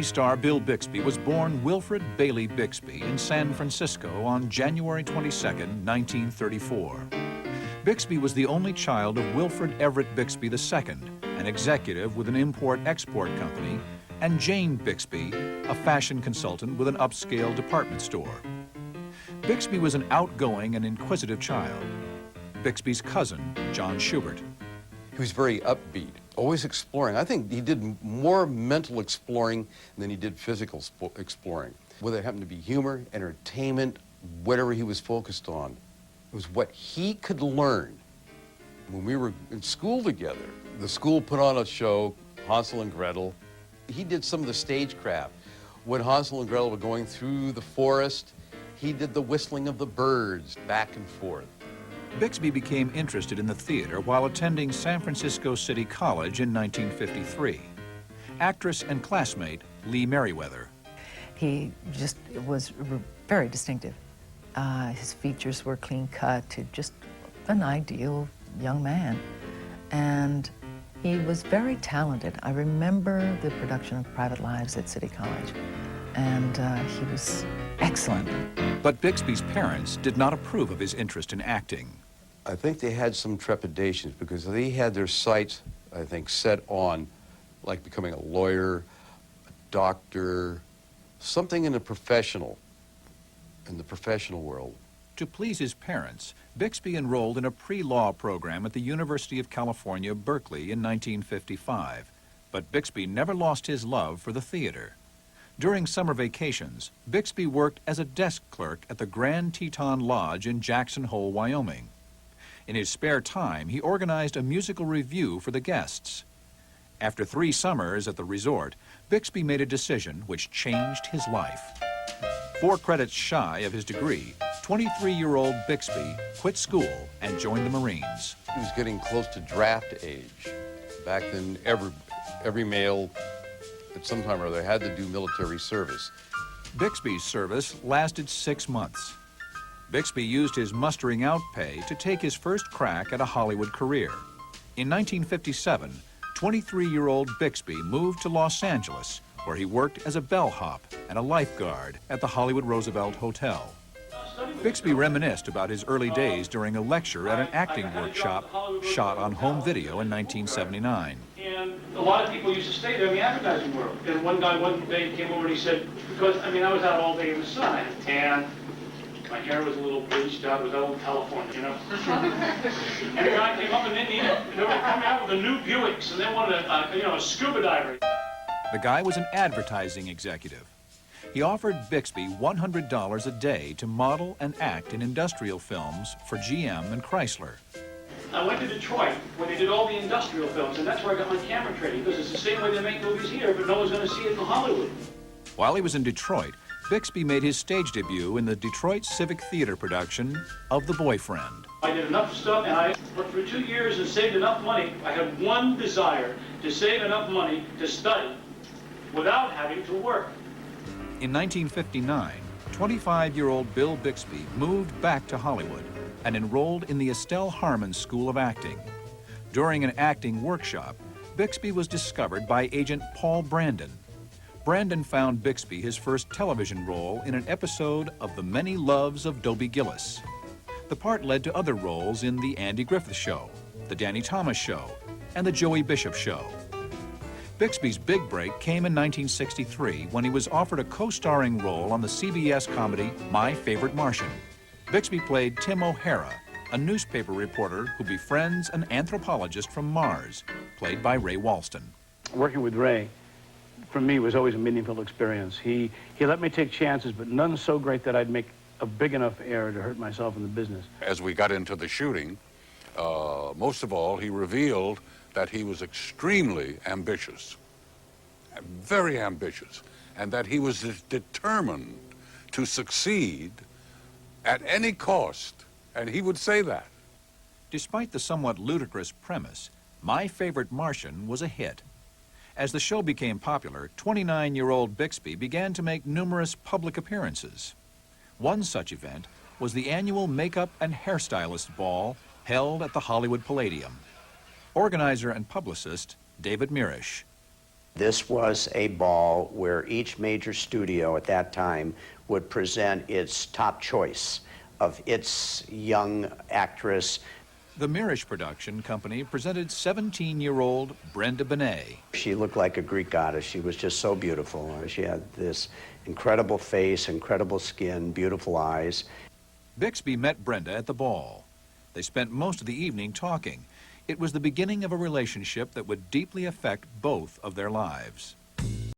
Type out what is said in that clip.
star Bill Bixby was born Wilfred Bailey Bixby in San Francisco on January 22, 1934. Bixby was the only child of Wilfred Everett Bixby II, an executive with an import-export company, and Jane Bixby, a fashion consultant with an upscale department store. Bixby was an outgoing and inquisitive child. Bixby's cousin, John Schubert. He was very upbeat, always exploring. I think he did more mental exploring than he did physical exploring. Whether it happened to be humor, entertainment, whatever he was focused on. It was what he could learn. When we were in school together, the school put on a show, Hansel and Gretel. He did some of the stagecraft. When Hansel and Gretel were going through the forest, he did the whistling of the birds back and forth. Bixby became interested in the theater while attending San Francisco City College in 1953. Actress and classmate Lee Merriweather. He just was very distinctive. His features were clean cut, just an ideal young man. And he was very talented. I remember the production of Private Lives at City College, and he was excellent. But Bixby's parents did not approve of his interest in acting. I think they had some trepidations because they had their sights, I think, set on like becoming a lawyer, a doctor, something in the professional world. To please his parents, Bixby enrolled in a pre-law program at the University of California, Berkeley in 1955. But Bixby never lost his love for the theater. During summer vacations, Bixby worked as a desk clerk at the Grand Teton Lodge in Jackson Hole, Wyoming. In his spare time, he organized a musical review for the guests. After 3 summers at the resort, Bixby made a decision which changed his life. 4 credits shy of his degree, 23-year-old Bixby quit school and joined the Marines. He was getting close to draft age. Back then, every male at some time or other had to do military service. Bixby's service lasted 6 months. Bixby used his mustering out pay to take his first crack at a Hollywood career. In 1957, 23-year-old Bixby moved to Los Angeles, where he worked as a bellhop and a lifeguard at the Hollywood Roosevelt Hotel. Bixby reminisced about his early days during a lecture at an acting workshop shot on home video in 1979. And a lot of people used to stay there in the advertising world. And one guy one day came over and he said, because, I was out all day in the sun, and my hair was a little bleached out, it was old California, you know. And a guy came up and they were coming out with the new Buicks, and they wanted a scuba diver. The guy was an advertising executive. He offered Bixby $100 a day to model and act in industrial films for GM and Chrysler. I went to Detroit, where they did all the industrial films, and that's where I got my camera training, because it's the same way they make movies here, but no one's going to see it in Hollywood. While he was in Detroit, Bixby made his stage debut in the Detroit Civic Theater production of The Boyfriend. I did enough stuff, and I worked for 2 years and saved enough money. I had one desire, to save enough money to study without having to work. In 1959, 25-year-old Bill Bixby moved back to Hollywood and enrolled in the Estelle Harmon School of Acting. During an acting workshop, Bixby was discovered by agent Paul Brandon. Brandon found Bixby his first television role in an episode of The Many Loves of Dobie Gillis. The part led to other roles in The Andy Griffith Show, The Danny Thomas Show, and The Joey Bishop Show. Bixby's big break came in 1963 when he was offered a co-starring role on the CBS comedy My Favorite Martian. Bixby played Tim O'Hara, a newspaper reporter who befriends an anthropologist from Mars, played by Ray Walston. Working with Ray, for me, was always a meaningful experience. He let me take chances, but none so great that I'd make a big enough error to hurt myself in the business. As we got into the shooting, most of all, he revealed that he was extremely ambitious, very ambitious, and that he was determined to succeed at any cost, and he would say that. Despite the somewhat ludicrous premise, My Favorite Martian was a hit. As the show became popular, 29-year-old Bixby began to make numerous public appearances. One such event was the annual Makeup and Hairstylist Ball held at the Hollywood Palladium. Organizer and publicist David Mirisch. This was a ball where each major studio at that time would present its top choice of its young actress. The Mirish production company presented 17-year-old Brenda Benet. She looked like a Greek goddess. She was just so beautiful. She had this incredible face, incredible skin, beautiful eyes. Bixby met Brenda at the ball. They spent most of the evening talking. It was the beginning of a relationship that would deeply affect both of their lives.